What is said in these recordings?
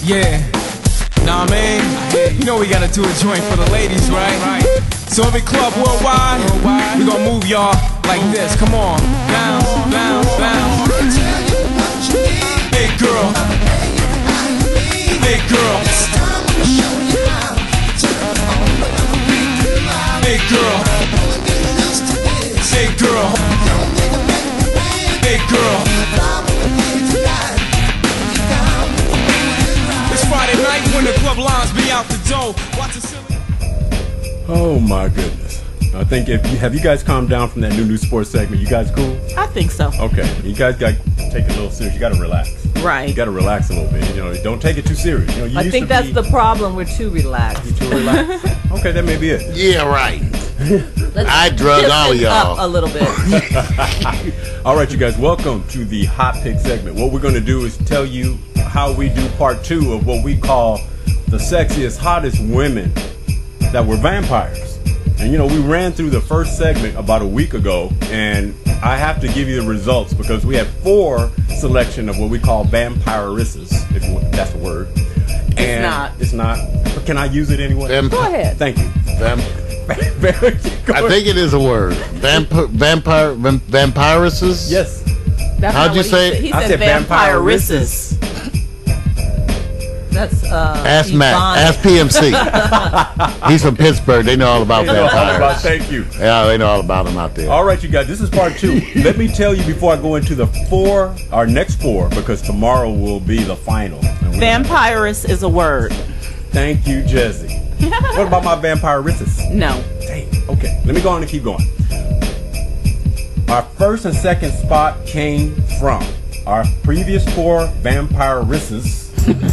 Yeah, nah man, you know we gotta do a joint for the ladies, right? So every club worldwide, we gon' move y'all like this. Come on, bounce, bounce, bounce. Hey girl, hey girl, hey girl, hey girl, hey girl. It's Friday night when the club lines be out the door. Watch the silly. Oh my goodness. I think have you guys calmed down from that new sports segment? You guys cool? I think so. Okay. You guys got to take it a little serious. You got to relax. Right. You got to relax a little bit. You know, don't take it too serious. You know, you I think that's the problem. We're too relaxed. You too relaxed? Okay, that may be it. Yeah, right. Let's I drug all of y'all. up a little bit. All right, you guys, welcome to the Hot Pick segment. What we're going to do is tell you how we do part 2 of what we call the sexiest, hottest women that were vampires. And you know, we ran through the first segment about a week ago, and I have to give you the results because we have 4 selection of what we call vampiresses, if that's a word. And it's not. But can I use it anyway? Go ahead. Thank you. I think it is a word. Vampiresses? Yes. How'd you say it? He I said said vampiresses. That's Ask Matt. Ask PMC. He's from Pittsburgh. They know all about vampires. Thank you. Yeah, they know all about them out there. All right, you guys. This is part 2. Let me tell you before I go into our next 4, because tomorrow will be the final. Vampiress is a word. Thank you, Jesse. What about my vampiresses? No. Dang. Okay, let me go on and keep going. Our first and second spot came from our previous 4 vampiresses.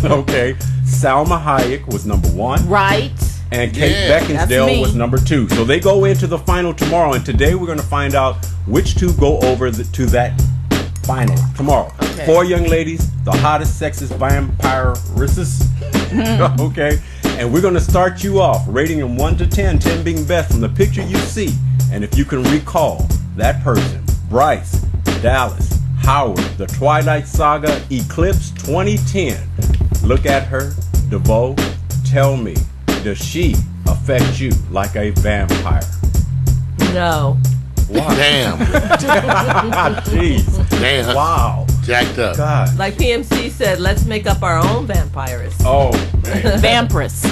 Okay, Salma Hayek was number 1. Right. And Kate Beckinsale was number 2. So they go into the final tomorrow, and today we're going to find out which 2 go over to that final tomorrow. Okay. 4 young ladies, the hottest, sexiest vampiresses. Okay, and we're going to start you off, rating them 1 to 10, 10 being best from the picture you see. And if you can recall that person, Bryce, Dallas, Howard, The Twilight Saga, Eclipse 2010. Look at her, DeVoe. Tell me, does she affect you like a vampire? No. Wow. Damn. Jeez. Damn. Wow. Jacked up. God. Like PMC said, let's make up our own vampires. Oh, man. Vampiress.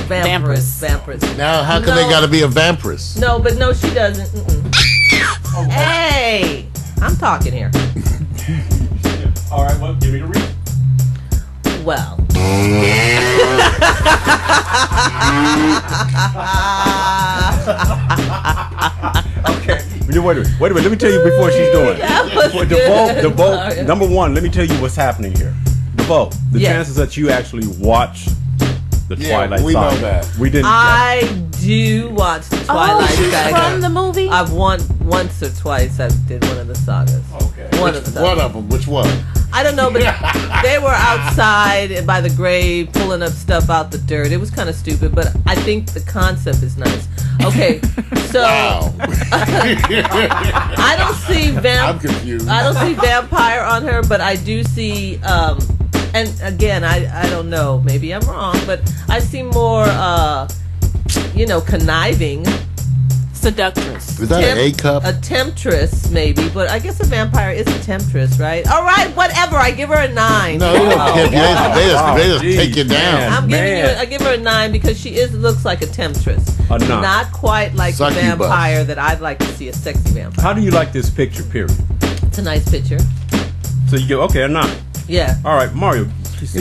Now, how come they got to be a vampiress? No, but no, she doesn't. Hey, I'm talking here. All right, well, give me the reason. Well. Okay. Wait a minute. Let me tell you before she's doing it. DeVoe, number 1, let me tell you what's happening here. DeVoe, the chances that you actually watch the Twilight Saga. We know that. We didn't. I do watch the Twilight Saga. From the movie? I've once or twice I did one of the sagas. Okay. One of them. Which one? I don't know, but they were outside by the grave pulling up stuff out the dirt. It was kind of stupid, but I think the concept is nice. Okay, so Wow. I don't see I'm confused. I don't see vampire on her, but I do see. And again, I don't know. Maybe I'm wrong, but I see more. Conniving. Seductress. Is that an A cup? A temptress, maybe, but I guess a vampire is a temptress, right? All right, whatever. I give her a 9. No, you don't tempt you. They just take you down. I give her a 9 because she looks like a temptress. A 9. Not quite like the vampire that I'd like to see, a sexy vampire. How do you like this picture, period? It's a nice picture. So you go, okay, a 9. Yeah. All right, Mario.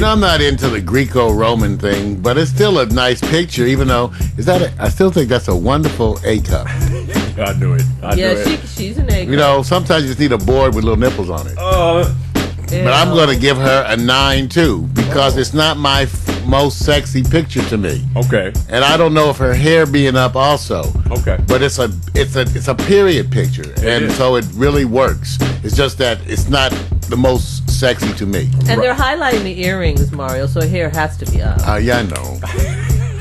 I'm not into the Greco-Roman thing, but it's still a nice picture, even though, I still think that's a wonderful A cup. I knew it. She's an A cup. Sometimes you just need a board with little nipples on it. But I'm going to give her a 9, too, because it's not my most sexy picture to me. Okay. And I don't know if her hair being up also. Okay. But it's a period picture, and so it really works. It's just that it's not the most sexy to me. And they're highlighting the earrings, Mario, so her hair has to be up. Yeah, I know.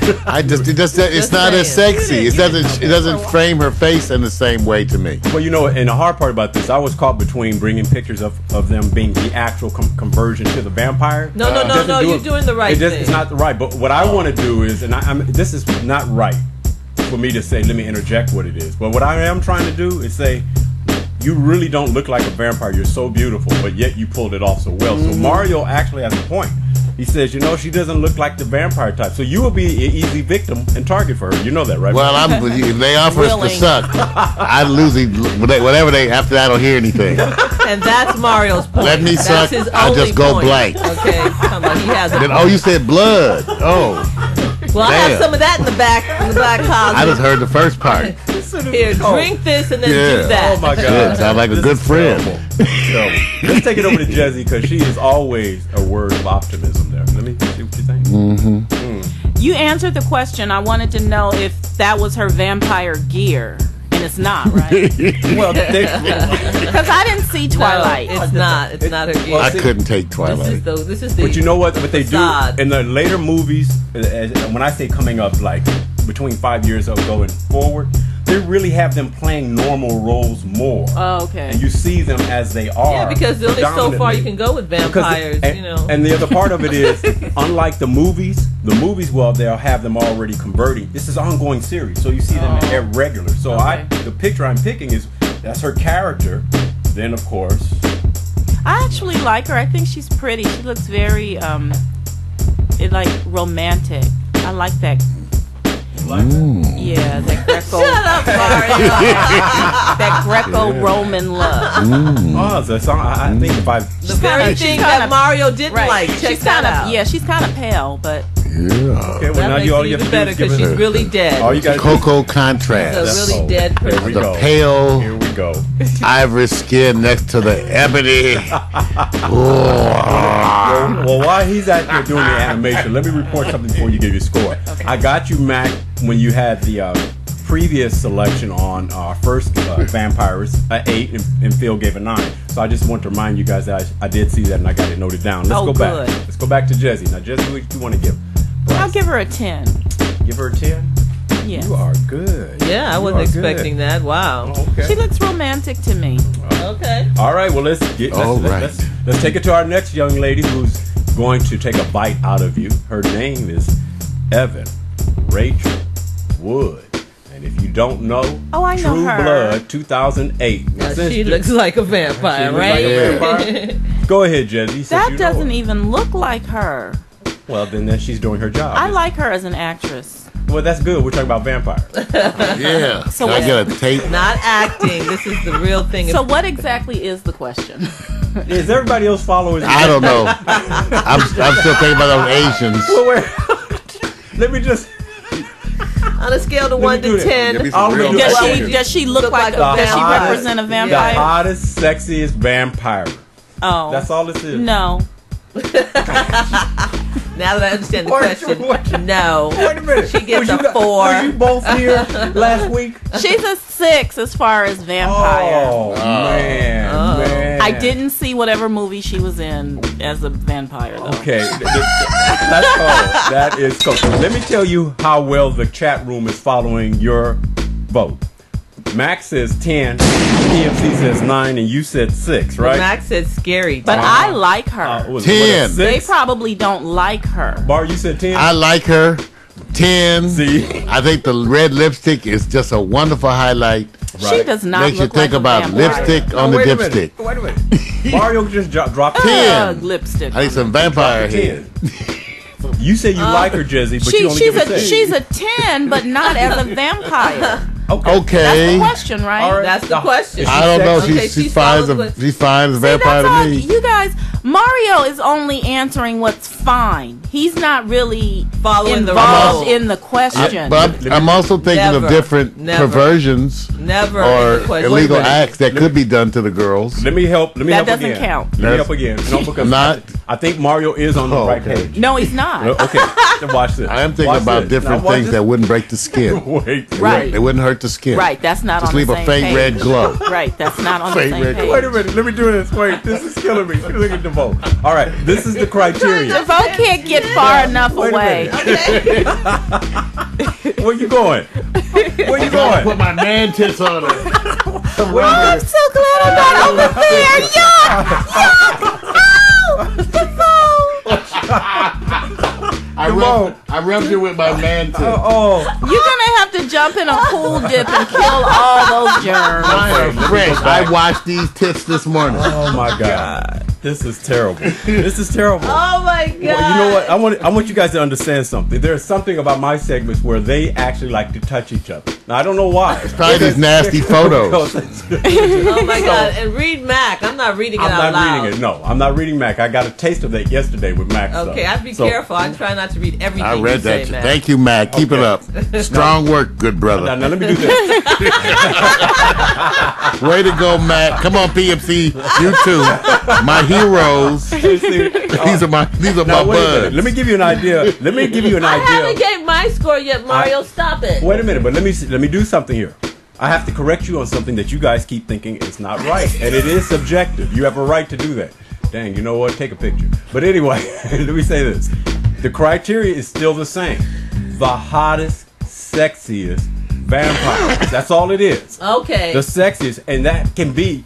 It's not as sexy. It doesn't frame her face in the same way to me. Well, you know, and the hard part about this, I was caught between bringing pictures of them being the actual conversion to the vampire. No, you're doing the right thing. It's not right. But what I want to do is, and this is not right for me to say, let me interject what it is. But what I am trying to do is say, you really don't look like a vampire. You're so beautiful, but yet you pulled it off so well. So Mario actually has a point. He says, you know, she doesn't look like the vampire type. So you will be an easy victim and target for her. You know that, right? Well, if they offer us to suck, I'd lose whatever after that I don't hear anything. And that's Mario's point. Let me suck, his I'll only just go point. blank. Okay, come on, he has a point. Oh, you said blood. Oh. Well, I damn. have some of that in the back closet. I just heard the first part. Here, drink this and then do that. Oh my God! Good. Sound like a good friend. So let's take it over to Jezzy because she is always a word of optimism there. Let me see what you think. You answered the question. I wanted to know if that was her vampire gear. And it's not, right? Well, because I didn't see Twilight. No, it's not. It's not her gear. I couldn't take Twilight. This is the but you know what? What they facade. do in the later movies, when I say coming up, like between 5 years ago and forward, they really have them playing normal roles more. Oh, okay. And you see them as they are. Yeah, because there's only so far you can go with vampires, you know. And the other part of it is, unlike the movies, well, they'll have them already converting. This is an ongoing series, so you see them irregular. So the picture I'm picking is, that's her character. Then, of course, I actually like her. I think she's pretty. She looks very, romantic. I like that. Yeah, that Greco. Shut up, Mario. That Greco-Roman love. The song, I think if I... The very thing that Mario didn't like. Check that out. Yeah, she's kind of pale, but... Yeah. Okay, well, now all you have to do better is give because she's her... really dead. All you got Cocoa contrast. She's a really dead person. Here we The go. pale Here we go. ivory skin next to the ebony. Well, while he's out there doing the animation, let me report something before you give your score. Okay. I got you, Mac, when you had the previous selection on our first vampires, 8, and Phil gave a 9. So I just want to remind you guys that I did see that and I got it noted down. Let's go back. Let's go back to Jezzy. Now, Jezzy, what do you want to give? Bryce? I'll give her a 10. Give her a 10? Yes. You are good. Yeah, I wasn't expecting that. Wow. Oh, okay. She looks romantic to me. Okay. All right, well, let's take it to our next young lady who's going to take a bite out of you. Her name is Evan Rachel Wood. And if you don't know, I know True her. Blood 2008. She looks like a vampire, right? Go ahead, Jezzy. That doesn't even look like her. Well, then she's doing her job. I like her as an actress. Well, that's good. We're talking about vampires. Yeah. So I get a tape. Not acting. This is the real thing. So what exactly is the question? Is everybody else following? I don't know. I'm still thinking about those Asians. Well, let me just... On a scale of 1 to 10, does she look like does she represent a vampire? The hottest, sexiest vampire. Oh. That's all this is. No. Now that I understand the question, no. Wait a minute. She gets a 4. Were you both here last week? She's a 6 as far as vampire. Oh, man. I didn't see whatever movie she was in as a vampire, though. Okay. That's cold. That is cold. Let me tell you how well the chat room is following your vote. Max says 10, PMC says 9, and you said 6, right? Max said scary. But I like her. 10. They probably don't like her. Bar, you said 10? I like her. 10. See? I think the red lipstick is just a wonderful highlight. She does not Makes you look think like about a vampire. lipstick on the dipstick. Wait a minute. Mario just dropped 10. Lipstick. I need some vampire head. 10. You say you like her, Jezzy, but you only give her 6. She's a 10, but not as a vampire. Okay. That's the question, right? All right. That's the question. I don't know. Okay, She's fine as a vampire to me. You guys, Mario is only answering what's fine. He's not really involved in the question. But I'm also thinking of different perversions or illegal acts that could be done to the girls. Let me help. Let me that help doesn't again. count. Let me help again. No, because I'm not. I think Mario is on the right page. No, he's not. Okay, watch this. I am thinking Watch about this. different Now, watch things this. that wouldn't break the skin. Wait, Right. It wouldn't hurt the skin. Right, that's not Just on leave the a same faint page. red glow. Right, that's not on the Faint same red page. Wait a minute, let me do this. Wait, this is killing me. Look at DeVoe. All right, this is the criteria. DeVoe can't get far enough Wait a away. minute. Where you going? Where you going? Put my man tits on her. Oh, I'm so glad I'm not over there. Yuck! I rubbed her with my man tits. Oh, You're gonna have to jump in a pool dip and kill all those germs. I am fresh. I washed these tits this morning. oh my God. This is terrible. This is terrible. Oh my God. Well, you know what? I want you guys to understand something. There's something about my segments where they actually like to touch each other. Now I don't know why. Probably these nasty photos. Oh my God. And read Mac. I'm not reading it out I'm not loud. reading it. No, I'm not reading Mac. I got a taste of that yesterday with Mac. Okay, I have to be careful. I try not to read everything I read you say, that. Mac. Thank you, Mac. Keep it up. Strong work, good brother. Now let me do this. Way to go, Mac. Come on, PMC. You too. My heroes. These are my Now, wait a minute. buds. Let me give you an idea. I haven't gave my score yet, Mario. Stop it. Wait a minute, but let me do something here. I have to correct you on something that you guys keep thinking is not right, and it is subjective. You have a right to do that. Dang, you know what? Take a picture. But anyway, let me say this: the criteria is still the same. The hottest, sexiest vampire. That's all it is. Okay. The sexiest, and that can be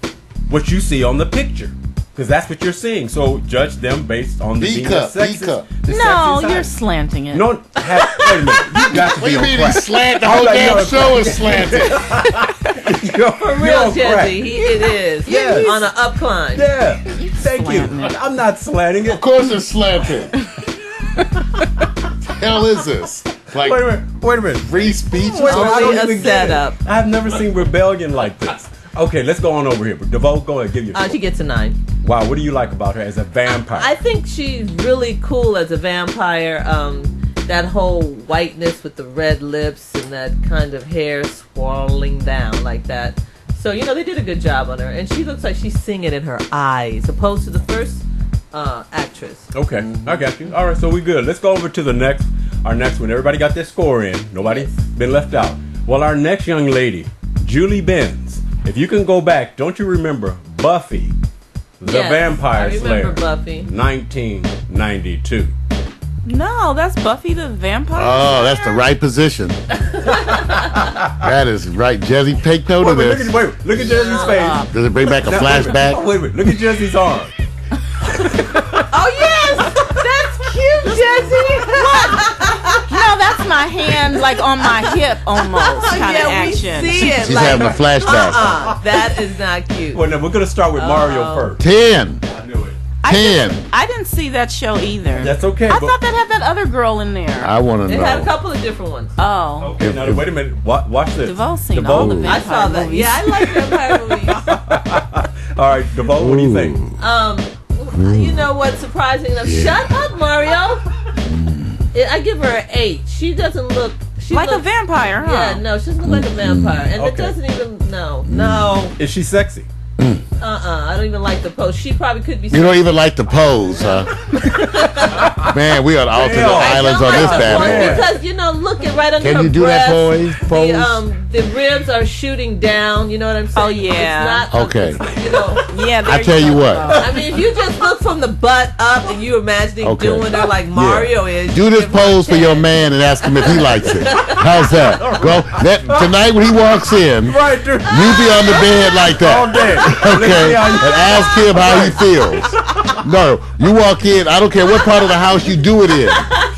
what you see on the picture. Because that's what you're seeing. So judge them based on the being the sexiest. The No, sexiest you're side. slanting it. No, wait a minute. You got to What be do you on mean crack. he's slanted? The I'm whole like, damn you're show is slanted. For real, Jesse. It is. Yes. On an upcline. Yeah. Thank you. Slanting it. I'm not slanting it. Of course it's slanted. Hell is this? Like Wait a minute. free speech? Wait, I don't Only a even get it. setup. I've never seen rebellion like this. Okay, let's go on over here. DeVoe, go ahead, give your She gets a 9. Wow, what do you like about her as a vampire? I think she's really cool as a vampire. That whole whiteness with the red lips and that kind of hair swirling down like that. So, they did a good job on her. And she looks like she's singing in her eyes, opposed to the first actress. Okay, I got you. All right, so we good. Let's go over to our next one. Everybody got their score in. Nobody been left out. Well, our next young lady, Julie Benz. If you can go back, don't you remember Buffy, the Yes, Vampire I Slayer? remember Buffy. 1992. No, that's Buffy the Vampire. Oh, that's the right position. That is right. Jesse, take note of this. Look at Jesse's face. Does it bring back a Now, flashback? Wait a minute. Look at Jesse's arm. Oh, yes! That's cute, Jesse! No, that's my hand, like on my hip, almost kind of Yeah, we action. see it. She's having a flashback. That is not cute. Well, now we're going to start with Mario first. 10. I knew it. I 10. didn't see that show either. That's okay. I but- thought that had that other girl in there. I want to It had a know. couple of different ones. Oh. Okay, now wait a minute. Watch this. DeVoe's seen all the I vampire saw that. movies. Yeah, I like vampire movies. All right, DeVoe, what do you think? You know what's surprising enough? Shut up, Mario. I give her an 8. She doesn't look Like a vampire, huh? Yeah, no, she doesn't look like a vampire, and it Okay. doesn't even. No. Is she sexy? I don't even like the pose. She probably could be. You don't even like the pose, huh? Man, we are the alternate islands on this bad boy. Because look at right under her Can you do that breast, pose? The ribs are shooting down. You know what I'm saying? Oh, yeah. It's not, Okay. Yeah, there I tell you go. what. I mean, if you just look from the butt up and you imagining Okay. doing her like Mario is, Do you this give her a pose for 10. your man and ask him if he likes it. How's that? Go tonight when he walks in. Right, dude. You be on the bed like that. All day. Okay, and ask him how he feels. No, you walk in. I don't care what part of the house you do it in.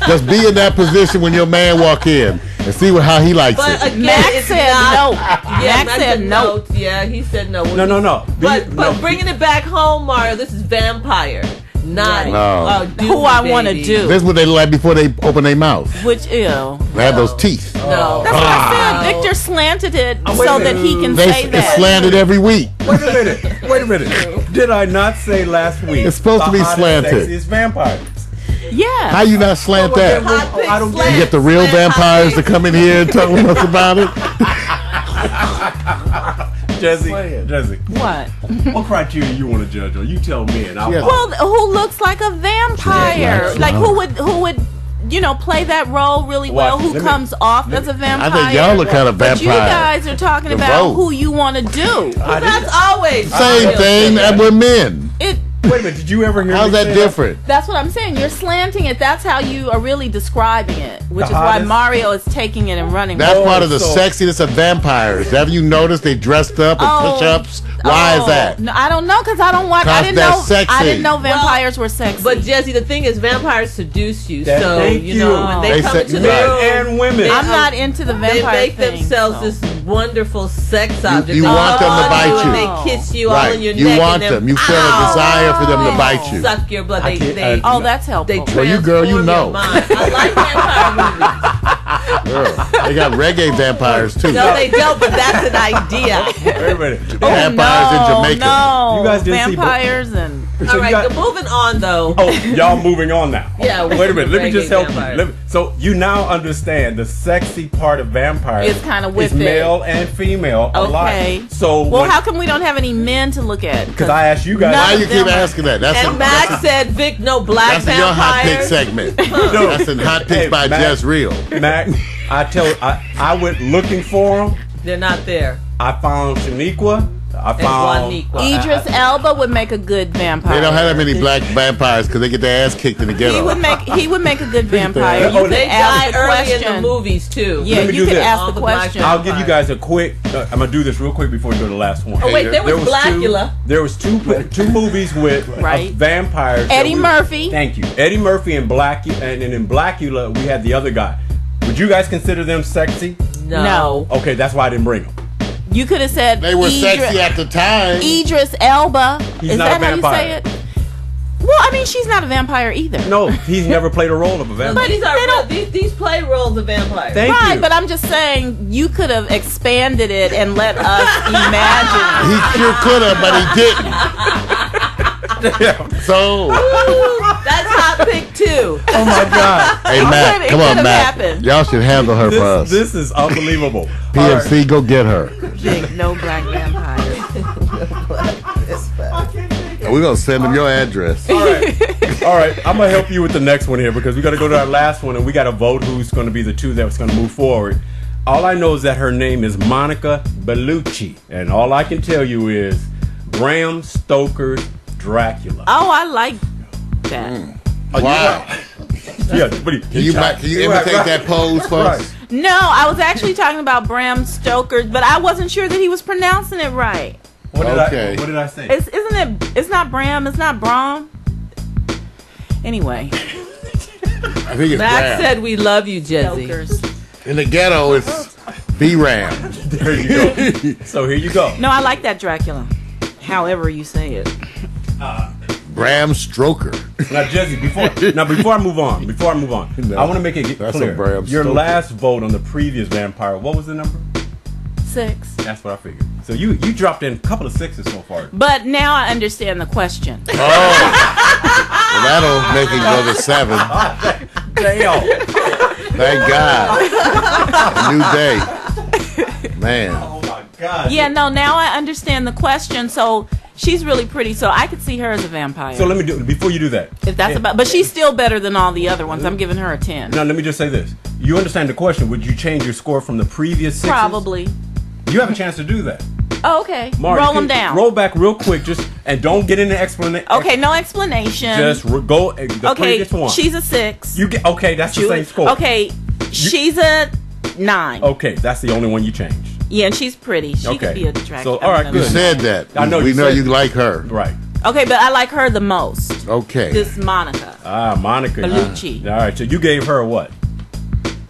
Just be in that position when your man walk in and see how he likes But it. again, Max it's said not, no. Yeah, Max said no. Yeah, he said no. No. But bringing it back home, Mario, this is vampire, not No. Who I want to do. This is what they look like before they open their mouth. Which, ew. They have those teeth. No. That's what I said. Victor slanted it wait so a that minute. he can They say it's that. slanted every week. Wait a minute. Did I not say last week? It's supposed to be the hottest, slanted. sexiest vampire. Yeah. How you not slant that? I don't get You get the real vampires to come in here and tell us about it. Jesse, What? what criteria you want to judge on? You tell me, and I'll. Yes. Well, who looks like a vampire? Yes. Like who would play that role really well? Watch, Who comes off as a vampire? I think y'all look kind of But vampire. you guys are talking The about vote. who you want to do. That's always Same Mario thing said. that we're men. Wait a minute, did you ever hear How's me that say different? That's what I'm saying. You're slanting it. That's how you are really describing it, which The is why hottest- Mario is taking it and running. That's with it. part of the so- sexiness of vampires. Haven't you noticed they dressed up and Oh. push-ups? Why is that? No, I don't know because I don't watch. I 'Cause didn't that's know. sexy. I didn't know vampires were sexy. But Jesse, the thing is, vampires seduce you. That- So thank you know when you. they They come say- into the Men room, and women. I'm not into the they vampire make thing, themselves so. this wonderful sex object. you They want them to love bite and you. They kiss you all Right. in your You neck. want and them. You feel a ow, desire for them to bite you. Suck your blood. I can't- Oh, that's helpful. They Well, you girl, you transform know. your mind. I like vampire movies. Girl, they got reggae vampires too. No, they don't. But that's an idea. Wait a minute. Vampires in Jamaica. No, You guys didn't see- vampires and So All you right, got- moving on though. Oh, y'all moving on now. Yeah, Wait a minute. Let me just reggae help vampires. you. So you now understand the sexy part of vampires. It's kinda with is it. male and female alike. Okay. So well, how come we don't have any men to look at? Because I asked you guys. Why None you of keep them are- asking that? That's And in, Max that's said, "Vic, no in, black that's in your hot pick vampires." segment. No. That's in hot picks Hey, by Max. Just Real. Mac, I went looking for them. They're not there. I found Shaniqua. I found Juaniqua. Idris Elba would make a good vampire. They don't have that many black vampires because they get their ass kicked in the He ghetto. would make a good vampire. Oh, You could They ask die the early question. in the movies too. Yeah, Let me you do could this. ask All the the black question. I'll give you guys a quick. I'm gonna do this real quick before we go to the last one. Oh wait, there was Blackula. There was two movies with Right. vampires. that Eddie Murphy. Thank you, Eddie Murphy and and in Blackula we had the other guy. Would you guys consider them sexy? No. Okay, that's why I didn't bring them. You could have said They were sexy at the time. Idris Elba. He's Is not that a how you vampire. say it? Well, I mean, she's not a vampire either. No, he's never played a role of a vampire. But these are They don't- these play roles of vampires. Thank Right, you. but I'm just saying you could have expanded it and let us imagine. He sure could have, but he didn't. So, That's hot pick too. Oh my God. hey It Matt, could come on, have Matt. happened. Y'all should handle her for us. This is unbelievable. PMC, go get her. Big no black vampire. And we're gonna send them your address. All right. I'm gonna help you with the next one here because we got to go to our last one and we got to vote who's going to be the two that's going to move forward. All I know is that her name is Monica Belucci, and all I can tell you is Bram Stoker's Dracula. Oh, I like that. Wow. Yeah, but Can you imitate that pose for us? No, I was actually talking about Bram Stoker, but I wasn't sure that he was pronouncing it right. What Okay. did I say? Isn't it? It's not Bram. It's not Bram. Anyway, I think it's Max Bram. said, "We love you, Jesse." Stokers. In the ghetto, it's B-Ram. There you go. So here you go. No, I like that Dracula. However you say it. Bram Stroker. Now, Jesse, before I move on, No. I want to make it That's clear. a Bram Your Stoker. last vote on the previous vampire, what was the number? 6. That's what I figured. So you dropped in a couple of sixes so far. But now I understand the question. Well, that'll make it go to 7. Damn. Thank God. A new day. Man. Oh my God. Yeah, no, now I understand the question. So she's really pretty, so I could see her as a vampire. So let me do before you do that. if that's about, but she's still better than all the other ones. I'm giving her a 10. Now let me just say this. You understand the question. Would you change your score from the previous sixes? Probably. You have a chance to do that. Oh, okay. Mark, Roll you them can down. Roll back real quick, and don't get into explanation. Okay, no explanation. Just go the okay, previous one. she's a 6. You get okay. That's the same score. Okay, she's a 9. Okay, that's the only one you changed. Yeah, and she's pretty. She Okay. could be a Dracula. So, all right, You good. said that. I know We you know said- you like her. Right. Okay, but I like her the most. Okay. This Monica. Monica. Belucci. All right. So you gave her what?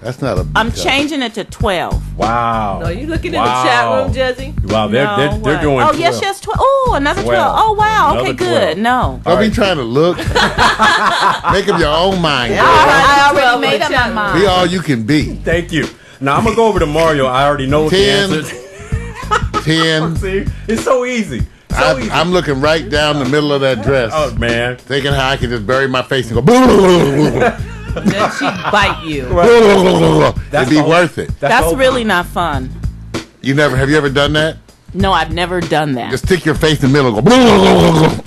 That's not a. I'm changing it to 12. Wow. No, you looking in the chat room, Jesse? Wow, they're No, they're what? doing. Oh, 12. yes, yes, 12. Oh, another 12. Oh, wow. Another Okay, 12. good. No. Don't be right. trying to look. Make up your own mind. girl. I already 12 made in the up chat my room. mind. Be all you can be. Thank you. Now I'm gonna go over to Mario. I already know the 10. answer. 10. See, it's so easy. So easy. I'm looking right down the middle of that dress, Oh man. thinking how I can just bury my face and go. And then she bite you. It'd be the whole- worth it. the That's whole- really not fun. Have you ever done that? No, I've never done that. Just stick your face in the middle and go.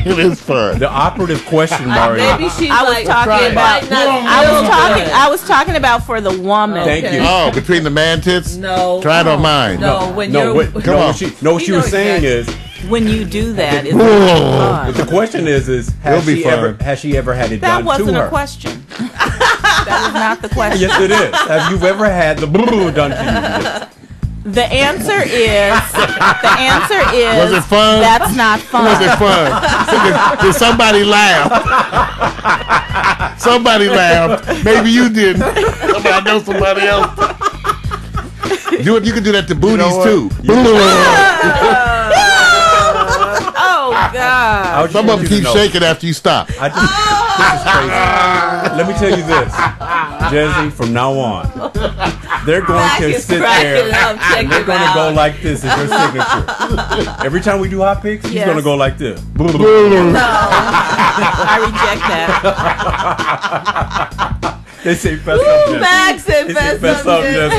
It is fun. The operative question, Mario. Maybe she's I was like, talking it about. might not I feel was talking. good. I was talking about for the woman. Thank Okay. you. Oh, between the man tits? No. Try it on mine. No, when No, you're. what, Come on. what she was saying is, When you do that, it's Whoa. but the fun. question is It'll be fun. has she ever had it That done wasn't to her? a question. That was not the question. Yes, it is. Have you ever had the done to you? The answer is. Was it fun? That's not fun. Was it fun? Did somebody laugh? Somebody laughed. Maybe you didn't. I know somebody else. Do it. You can do that to booties too. Oh God. Some of them keep shaking after you stop. This is crazy. Let me tell you this, Jesse. From now on, they're going Mac to is sit cracking there up. Check and they're it going to go out. like this as their signature. Every time we do hot picks, he's Yes. going to go like this. No. I reject that. They say fess up, Jesse. Max and They say fess up, Jesse.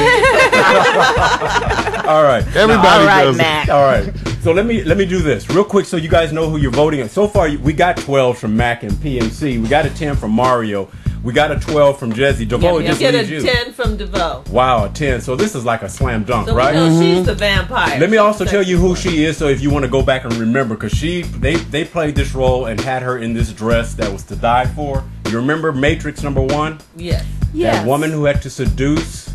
All right. Everybody All right, does it. Mac. All right. So let me do this real quick so you guys know who you're voting on. So far, we got 12 from Mac and PMC. We got a 10 from Mario. We got a 12 from Jesse. DeVoe, it You just get a leaves you. 10 from DeVoe. Wow, a 10. So this is like a slam dunk, So right? we know she's the vampire. Let me also tell you who she is, so if you want to go back and remember, because they played this role and had her in this dress that was to die for. You remember Matrix #1? Yes. Yes. That woman who had to seduce.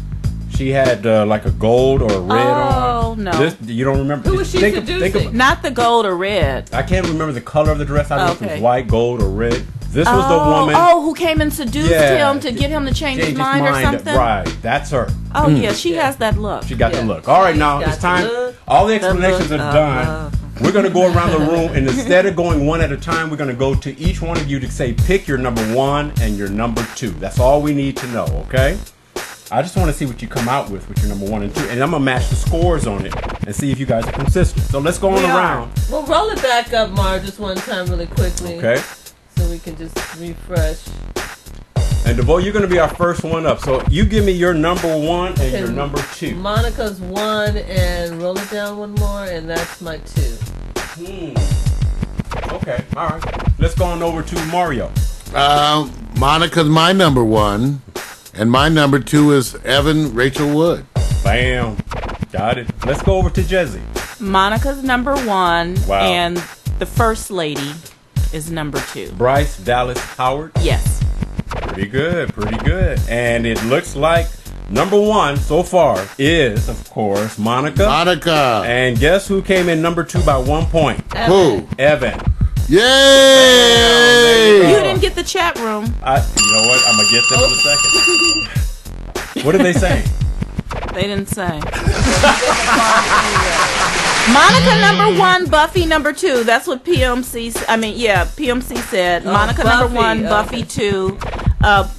She had like a gold or a red on. Oh no. You don't remember? Who was she seducing? Not the gold or red. I can't remember the color of the dress. I don't know if it Okay. was white, gold, or red. This was the woman. Oh, who came and seduced Yeah. him to get him to change his mind or something? Right, that's her. Oh yeah, she has that look. She got Yeah. the look. All right, She's now got it's time. the look, All the explanations look, are done. We're going to go around the room, and instead of going one at a time, we're going to go to each one of you to say, pick your number 1 and your number 2. That's all we need to know, okay? I just want to see what you come out with your number 1 and 2, and I'm going to match the scores on it and see if you guys are consistent. So let's go on around. Well, roll it back up, Mar, just one time really quickly. Okay? So we can just refresh. And DeVoe, you're going to be our first one up. So you give me your number 1 and your number 2. Monica's 1 and roll it down one more, and that's my 2. Okay, all right. Let's go on over to Mario. Monica's my number 1, and my number 2 is Evan Rachel Wood. Bam. Got it. Let's go over to Jesse. Monica's number 1, Wow. and the first lady is number 2. Bryce Dallas Howard. Yes. Pretty good, pretty good. And it looks like number 1 so far is, of course, Monica. Monica. And guess who came in number 2 by 1 point? Who? Evan. Yay! You didn't get the chat room. You know what? I'm going to get them in a second. What are they saying? They didn't say. Monica number 1, Buffy number 2. That's what PMC. PMC said. Monica number Buffy, 1, Buffy 2.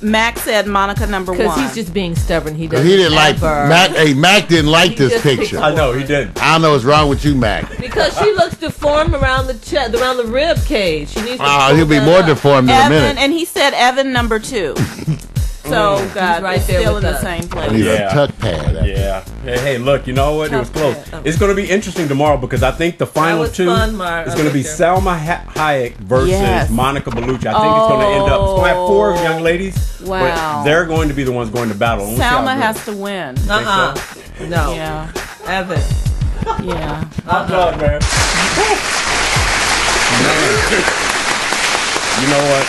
Mac said Monica number 1. Because he's just being stubborn. He doesn't. He didn't like ever- Mac. Hey, Mac didn't like He this just picture. I know, he didn't. I don't know what's wrong with you, Mac. Because she looks deformed around the chest, around the rib cage. She needs to. He'll be pull more that up. deformed in a Evan, minute. and he said Evan number 2. So God, He's right it's there still with in the us. same place. He's Yeah. a tuck pad. Yeah. Hey, look, you know what? It was close. It's going to be interesting tomorrow because I think the final was 2 fun, Mark. is going to be Okay. Salma Hayek versus Yes. Monica Belucci. I think it's going to end up. It's going to have 4 young ladies. Wow. But they're going to be the ones going to battle. We'll see how Salma it has goes. to win. No. Yeah, Evan. yeah. I'm done, man. You know what?